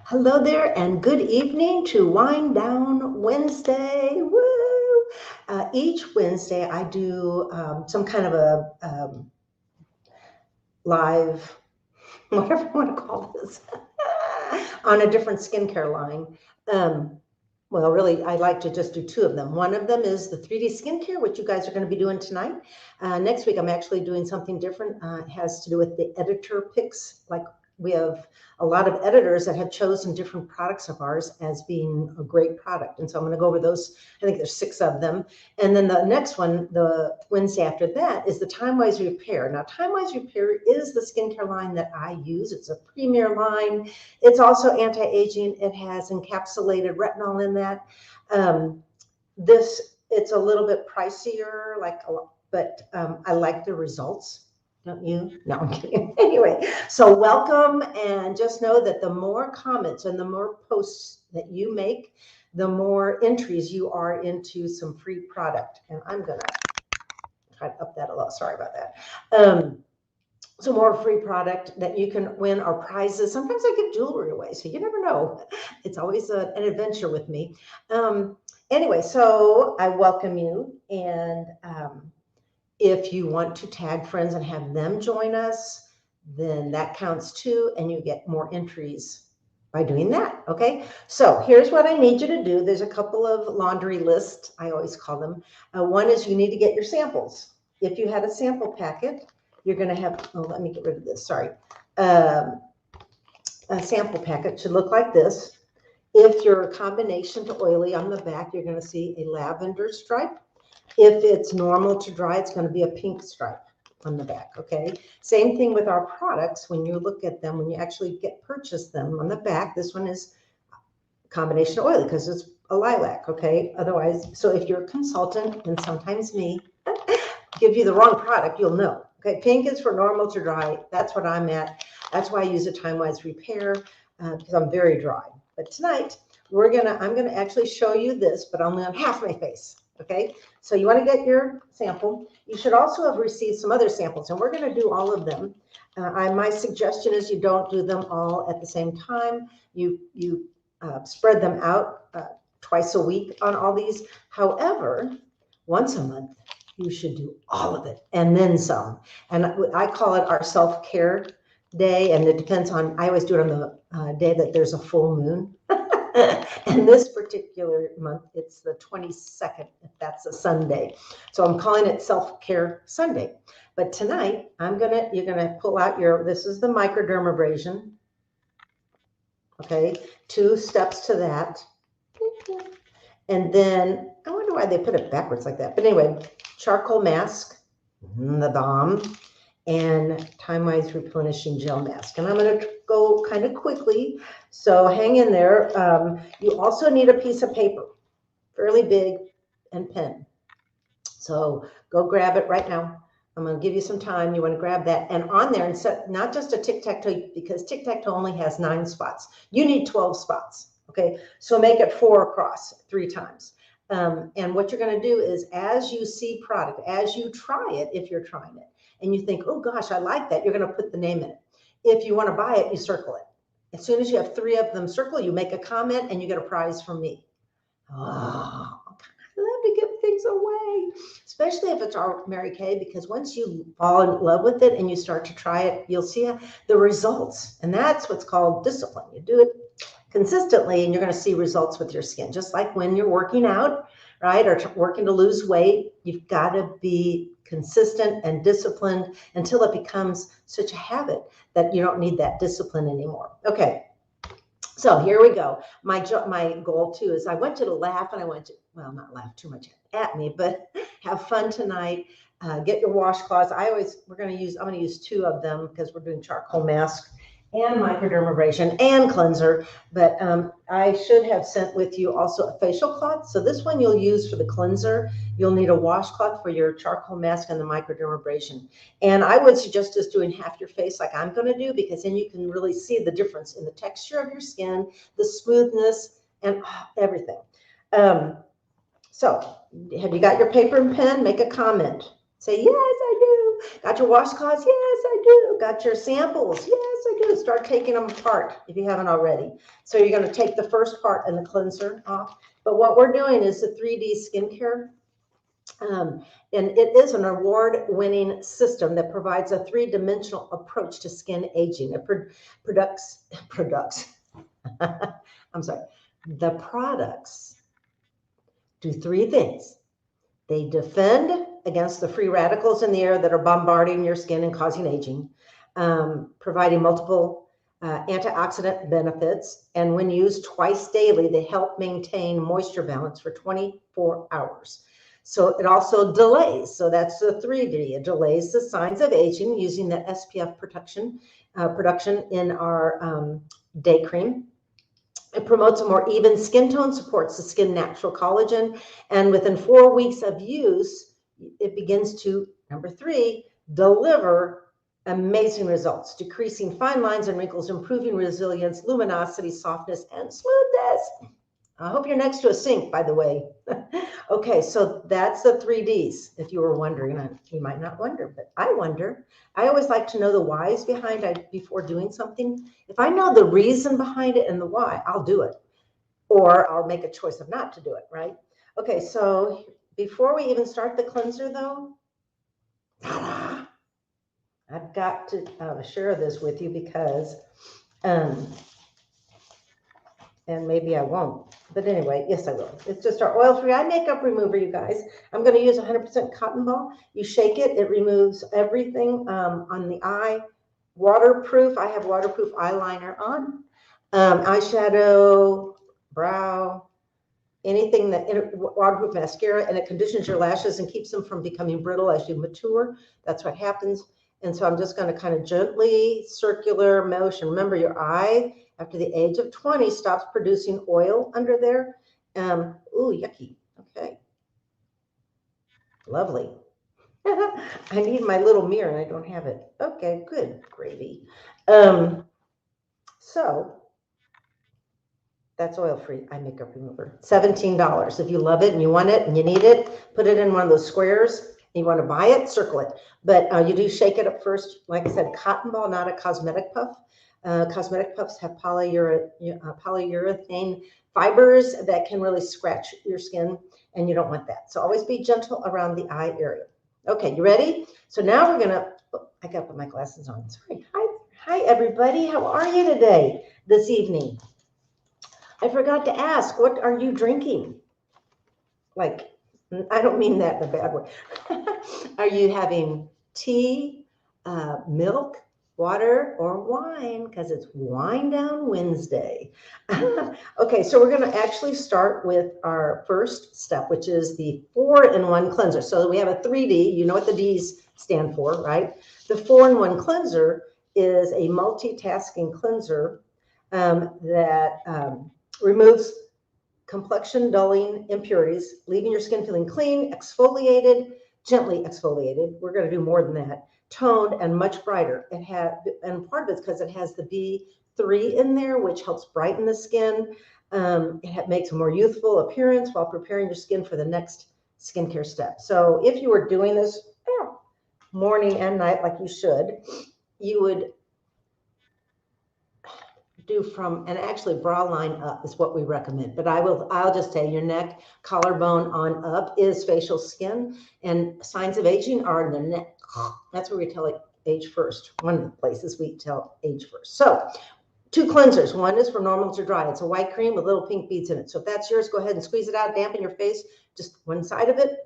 Hello there, and good evening to Wind Down Wednesday. Woo! Each Wednesday, I do some kind of a live, whatever you want to call this, on a different skincare line. Um, well, really, I like to just do two of them. One of them is the 3D skincare, which you guys are going to be doing tonight. Next week, I'm actually doing something different. It has to do with the editor picks. Like we have a lot of editors that have chosen different products of ours as being a great product. And so I'm going to go over those. I think there's 6 of them. And then the next one, the Wednesday after that, is the Time-Wise Repair. Now, Time-Wise Repair is the skincare line that I use. It's a premier line. It's also anti-aging. It has encapsulated retinol in that. It's a little bit pricier, but I like the results. Don't you? No, I'm kidding. Anyway, so welcome, and just know that the more comments and the more posts that you make, the more entries you are into some free product. And I'm gonna try to up that a little. Sorry about that. So more free product that you can win or prizes. Sometimes I give jewelry away, so you never know. It's always an adventure with me. Anyway, so I welcome you, and if you want to tag friends and have them join us, then that counts too, and you get more entries by doing that. Okay, so here's what I need you to do. There's a couple of laundry lists, I always call them. One is you need to get your samples. If you had a sample packet, you're going to have, oh, let me get rid of this, sorry. A sample packet should look like this. If you're a combination to oily, on the back, you're going to see a lavender stripe. If it's normal to dry, it's going to be a pink stripe on the back, okay? Same thing with our products. When you look at them, when you actually purchase them on the back, this one is combination oily because it's a lilac, okay? Otherwise, so if you're a consultant, and sometimes me, give you the wrong product, you'll know. Okay, pink is for normal to dry. That's what I'm at. That's why I use a Time-Wise Repair because I'm very dry. But tonight, I'm gonna actually show you this, but only on half my face. Okay, so you want to get your sample. You should also have received some other samples, and we're going to do all of them. My suggestion is you don't do them all at the same time. You spread them out twice a week on all these. However, once a month, you should do all of it and then some. And I call it our self-care day, and it depends on, I always do it on the day that there's a full moon. And this particular month, it's the 22nd, if that's a Sunday. So I'm calling it Self-Care Sunday. But tonight, you're gonna pull out this is the microdermabrasion. Okay, 2 steps to that. And then, I wonder why they put it backwards like that. But anyway, charcoal mask, the bomb, and Time-Wise Replenishing Gel Mask. And I'm going to go kind of quickly, so hang in there. You also need a piece of paper, fairly big, and pen. So go grab it right now. I'm going to give you some time. You want to grab that. And on there, instead, not just a tic-tac-toe, because tic-tac-toe only has 9 spots. You need 12 spots, okay? So make it 4 across 3 times. And what you're going to do is, as you see product, as you try it, if you're trying it, and you think, oh gosh, I like that, you're going to put the name in it. If you want to buy it, you circle it. As soon as you have 3 of them circle, you make a comment and you get a prize from me. Oh, I love to give things away, especially if it's our Mary Kay, because once you fall in love with it and you start to try it, you'll see the results. And that's what's called discipline. You do it consistently and you're going to see results with your skin. Just like when you're working out, right, or working to lose weight, you've got to be consistent and disciplined until it becomes such a habit that you don't need that discipline anymore. Okay, so here we go. My goal too is I want you to laugh, and I want you, well, not laugh too much at me, but have fun tonight. Get your washcloths. I'm going to use 2 of them because we're doing charcoal mask and microdermabrasion and cleanser, but I should have sent with you also a facial cloth. So this one you'll use for the cleanser. You'll need a washcloth for your charcoal mask and the microdermabrasion. And I would suggest just doing half your face like I'm going to do, because then you can really see the difference in the texture of your skin, the smoothness, and everything. So have you got your paper and pen? Make a comment. Say, yes, I do. do. Got your washcloths? Yes, I do. Got your samples? Yes, I do. Start taking them apart if you haven't already. So you're going to take the first part and the cleanser off. But what we're doing is the 3D skincare. And it is an award-winning system that provides a three-dimensional approach to skin aging. It products. I'm sorry. The products do three things. They defend against the free radicals in the air that are bombarding your skin and causing aging, providing multiple antioxidant benefits. And when used twice daily, they help maintain moisture balance for 24 hours. So it also delays. So that's the 3D. It delays the signs of aging using the SPF production in our day cream. It promotes a more even skin tone, supports the skin natural collagen, and within 4 weeks of use, it begins to, number 3, deliver amazing results, decreasing fine lines and wrinkles, improving resilience, luminosity, softness, and smoothness. I hope you're next to a sink, by the way. Okay, so that's the 3Ds, if you were wondering. You might not wonder, but I wonder. I always like to know the whys behind it before doing something. If I know the reason behind it and the why, I'll do it. Or I'll make a choice of not to do it, right? Okay, so before we even start the cleanser, though, I've got to share this with you because, and maybe I won't. But anyway, yes, I will. It's just our oil-free eye makeup remover, you guys. I'm going to use 100% cotton ball. You shake it. It removes everything on the eye. Waterproof. I have waterproof eyeliner on. Eyeshadow, brow, anything that, waterproof mascara, and it conditions your lashes and keeps them from becoming brittle as you mature. That's what happens. And so I'm just going to kind of gently circular motion. Remember, your eye after the age of 20 stops producing oil under there. Ooh, yucky. Okay. Lovely. I need my little mirror and I don't have it. Okay, good gravy. So that's oil-free eye makeup remover. $17. If you love it and you want it and you need it, put it in one of those squares. You want to buy it, circle it. But you do shake it up first. Like I said, cotton ball, not a cosmetic puff. Cosmetic puffs have polyurethane fibers that can really scratch your skin, and you don't want that. So always be gentle around the eye area. Okay, you ready? So now we're going to, I got to put my glasses on. Sorry. Hi, everybody. How are you today, this evening? I forgot to ask, what are you drinking? Like, I don't mean that in a bad way. Are you having tea, milk, water, or wine? Because it's Wine Down Wednesday. Okay, so we're going to actually start with our first step, which is the 4-in-1 cleanser. So we have a 3D. You know what the D's stand for, right? The 4-in-1 cleanser is a multitasking cleanser that removes complexion dulling impurities, leaving your skin feeling clean, exfoliated, gently exfoliated. We're going to do more than that. Toned and much brighter. And part of it's because it has the B3 in there, which helps brighten the skin. It makes a more youthful appearance while preparing your skin for the next skincare step. So if you were doing this morning and night like you should, you would do from, and actually bra line up is what we recommend, but I'll just say your neck, collarbone on up is facial skin, and signs of aging are in the neck. That's where we tell age first. One of the places we tell age first. So 2 cleansers. One is for normal to dry. It's a white cream with little pink beads in it. So if that's yours, go ahead and squeeze it out, dampen your face, just one side of it.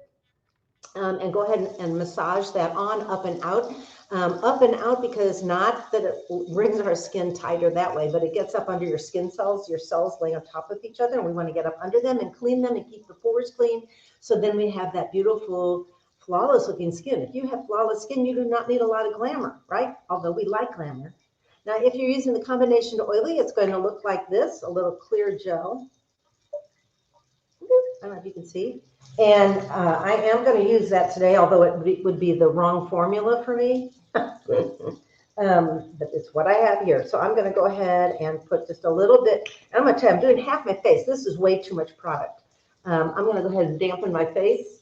And go ahead and massage that on, up and out. Up and out, because not that it brings our skin tighter that way, but it gets up under your skin cells. Your cells lay on top of each other, and we want to get up under them and clean them and keep the pores clean. So then we have that beautiful, flawless looking skin. If you have flawless skin, you do not need a lot of glamour, right? Although we like glamour. Now, if you're using the combination oily, it's going to look like this, a little clear gel. I don't know if you can see. And I am going to use that today, although it would be the wrong formula for me. But it's what I have here. So I'm going to go ahead and put just a little bit. And I'm going to tell you, I'm doing half my face. This is way too much product. I'm going to go ahead and dampen my face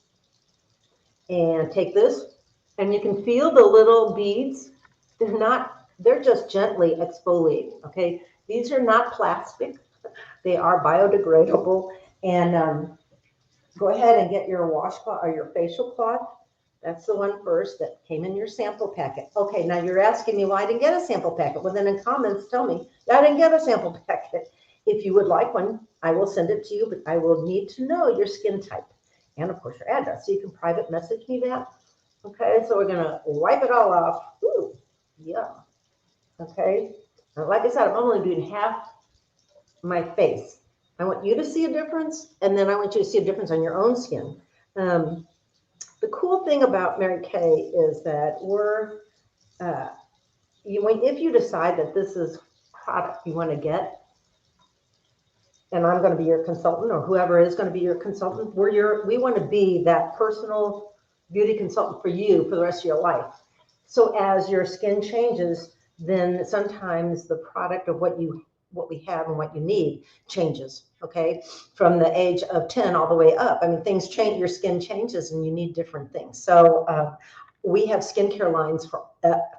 and take this And you can feel the little beads. They're just gently exfoliating, okay? These are not plastic. They are biodegradable. And go ahead and get your washcloth or your facial cloth. That's the one first that came in your sample packet. Okay, now you're asking me why I didn't get a sample packet. Well, then in comments, tell me, I didn't get a sample packet. If you would like one, I will send it to you, but I will need to know your skin type and, of course, your address. So you can private message me that. Okay, so we're going to wipe it all off. Ooh, yeah. Okay. Now, like I said, I'm only doing half my face. I want you to see a difference, and then I want you to see a difference on your own skin. The cool thing about Mary Kay is that if you decide that this is product you want to get, and I'm going to be your consultant, or whoever is going to be your consultant, we want to be that personal beauty consultant for you for the rest of your life. So as your skin changes, then sometimes the product of what we have and what you need changes, okay? From the age of 10 all the way up. I mean, things change, your skin changes and you need different things. So we have skincare lines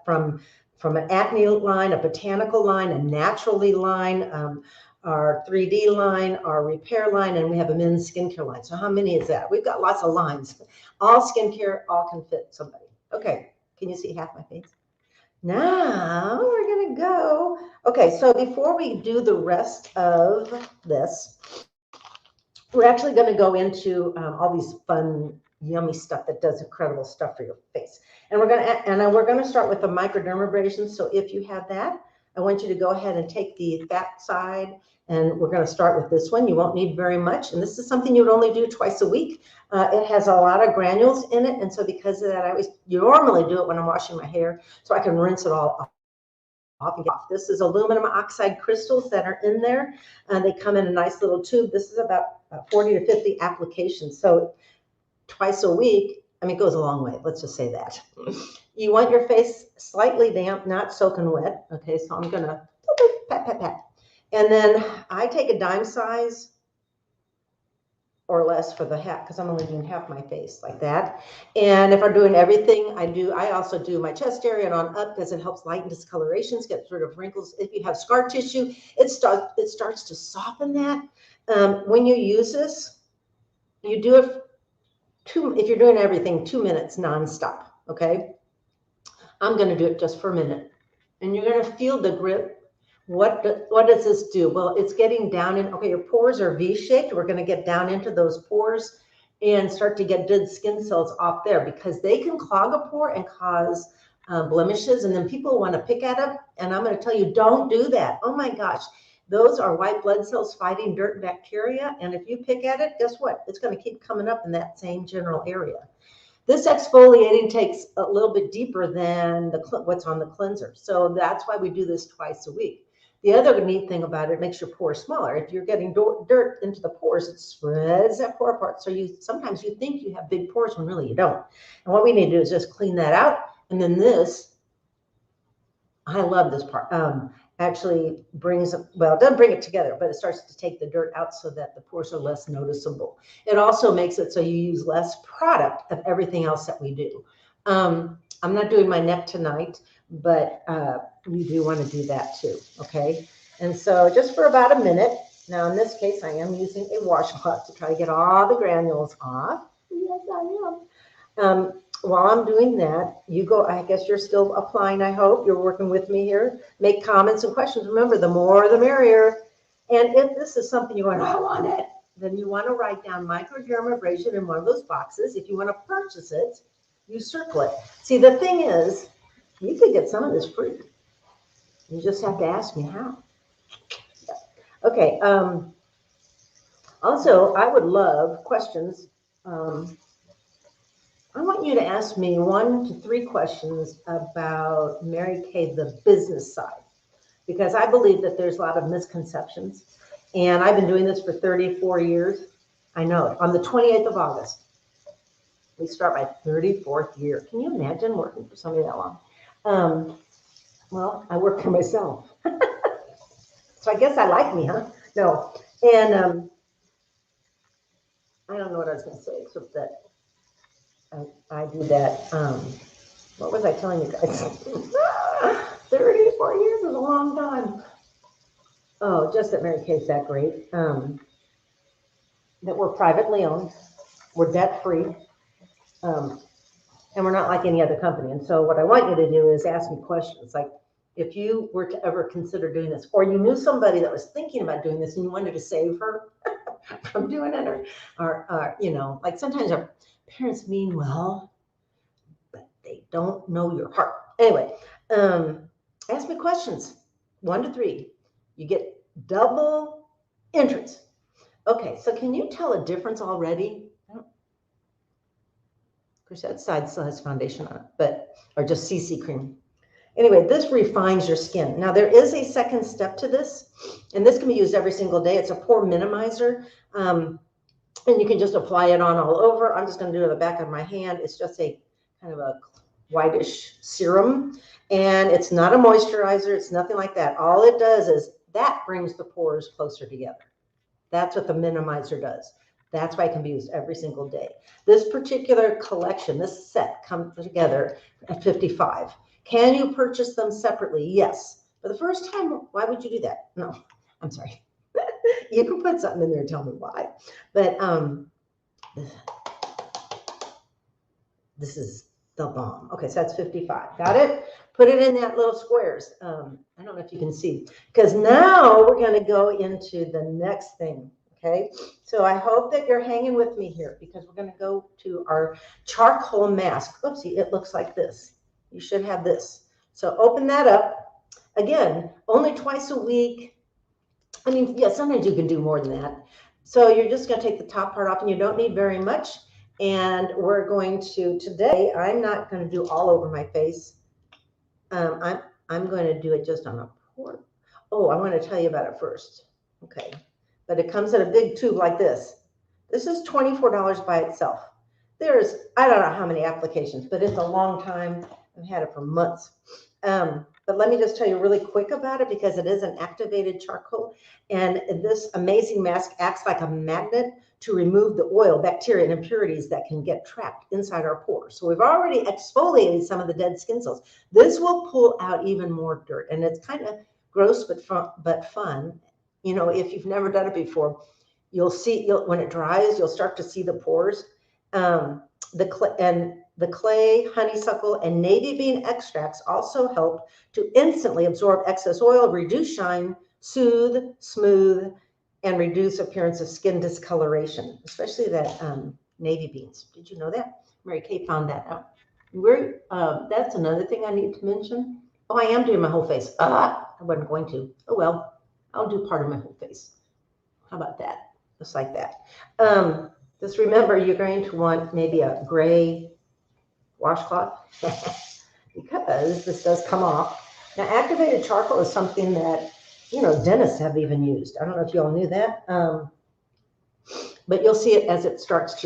from an acne line, a botanical line, a naturally line, our 3D line, our repair line, and we have a men's skincare line. So how many is that? We've got lots of lines. All skincare, all can fit somebody. Okay, can you see half my face? Now we're gonna go. Okay, so before we do the rest of this, we're actually gonna go into all these fun, yummy stuff that does incredible stuff for your face. And we're gonna start with the microdermabrasion. So if you have that, I want you to go ahead and take the fat side, and we're gonna start with this one. You won't need very much, and this is something you would only do twice a week. It has a lot of granules in it, and so because of that, you normally do it when I'm washing my hair, so I can rinse it all off and get off. This is aluminum oxide crystals that are in there. They come in a nice little tube. This is about 40 to 50 applications. So twice a week, I mean, it goes a long way. Let's just say that. You want your face slightly damp, not soaking wet. Okay, so I'm going to pat, pat, pat. And then I take a dime size or less for the hat, because I'm only doing half my face like that. And if I'm doing everything, I also do my chest area and on up, because it helps lighten discolorations, get rid of wrinkles. If you have scar tissue, it starts to soften that. When you use this, you do it if you're doing everything, 2 minutes nonstop. Okay, I'm going to do it just for a minute, and you're going to feel the grip. What does this do? Well, it's getting down in, okay, your pores are V-shaped. We're going to get down into those pores and start to get dead skin cells off there, because they can clog a pore and cause blemishes, and then people want to pick at them. And I'm going to tell you, don't do that. Oh my gosh, those are white blood cells fighting dirt and bacteria. And if you pick at it, guess what? It's going to keep coming up in that same general area. This exfoliating takes a little bit deeper than what's on the cleanser. So that's why we do this twice a week. The other neat thing about it makes your pores smaller. If you're getting dirt into the pores, it spreads that pore apart. So sometimes you think you have big pores when really you don't. And what we need to do is just clean that out. And then this, I love this part. Actually it doesn't bring it together, but it starts to take the dirt out so that the pores are less noticeable. It also makes it so you use less product of everything else that we do. I'm not doing my neck tonight, but you do want to do that too, okay? And so just for about a minute, now in this case, I am using a washcloth to try to get all the granules off. Yes, I am. While I'm doing that, I guess you're still applying, I hope. You're working with me here. Make comments and questions. Remember, the more the merrier. And if this is something you're going, I want it, then you want to write down microdermabrasion in one of those boxes. If you want to purchase it, you circle it. See, the thing is, you could get some of this free. You just have to ask me how. Okay. Also, I would love questions. I want you to ask me 1 to 3 questions about Mary Kay, the business side, because I believe that there's a lot of misconceptions. And I've been doing this for 34 years. I know it. On the 28th of August, we start my 34th year. Can you imagine working for somebody that long? Well, I work for myself. So I guess I like me, huh? No. And I don't know what I was going to say, except that I do that. What was I telling you guys? 34 years is a long time. Oh, just that Mary Kay's that great. That we're privately owned, we're debt free, and we're not like any other company. And so, what I want you to do is ask me questions like, if you were to ever consider doing this, or you knew somebody that was thinking about doing this and you wanted to save her from doing it, or like sometimes our parents mean well, but they don't know your heart. Anyway, ask me questions. 1 to 3. You get double interest. Okay, so can you tell a difference already? Of course, that side still has foundation on it, or just CC cream. Anyway, this refines your skin. Now, there is a second step to this, and this can be used every single day. It's a pore minimizer, and you can just apply it on all over. I'm just going to do it on the back of my hand. It's just a kind of a whitish serum, and it's not a moisturizer. It's nothing like that. All it does is that brings the pores closer together. That's what the minimizer does. That's why it can be used every single day. This particular collection, this set comes together at $55. Can you purchase them separately? Yes. For the first time, why would you do that? No, I'm sorry. You can put something in there and tell me why. But this is the bomb. Okay, so that's 55. Got it? Put it in that little squares. I don't know if you can see, because now we're going to go into the next thing. Okay, so I hope that you're hanging with me here, because we're going to go to our charcoal mask. Oopsie, it looks like this. You should have this. So open that up. Again, only twice a week. I mean, yeah, sometimes you can do more than that. So you're just going to take the top part off, and you don't need very much. And we're going to, today, I'm not going to do all over my face. I'm going to do it just on a pore. Oh, I want to tell you about it first. Okay. But it comes in a big tube like this. This is $24 by itself. There's, I don't know how many applications, but it's a long time. I've had it for months. But let me just tell you really quick about it, because it is an activated charcoal. And this amazing mask acts like a magnet to remove the oil, bacteria, and impurities that can get trapped inside our pores. So we've already exfoliated some of the dead skin cells. This will pull out even more dirt. And it's kind of gross but fun. You know, if you've never done it before, you'll see, when it dries, you'll start to see the pores. The clay, honeysuckle, and navy bean extracts also help to instantly absorb excess oil, reduce shine, soothe, smooth, and reduce appearance of skin discoloration, especially that navy beans. Did you know that? Mary Kay found that out. That's another thing I need to mention. Oh, I am doing my whole face. I wasn't going to. Oh, well, I'll do part of my whole face. How about that? Just like that. Just remember, you're going to want maybe a gray washcloth because this does come off. Now, activated charcoal is something that, dentists have even used. I don't know if you all knew that, but you'll see it as it starts to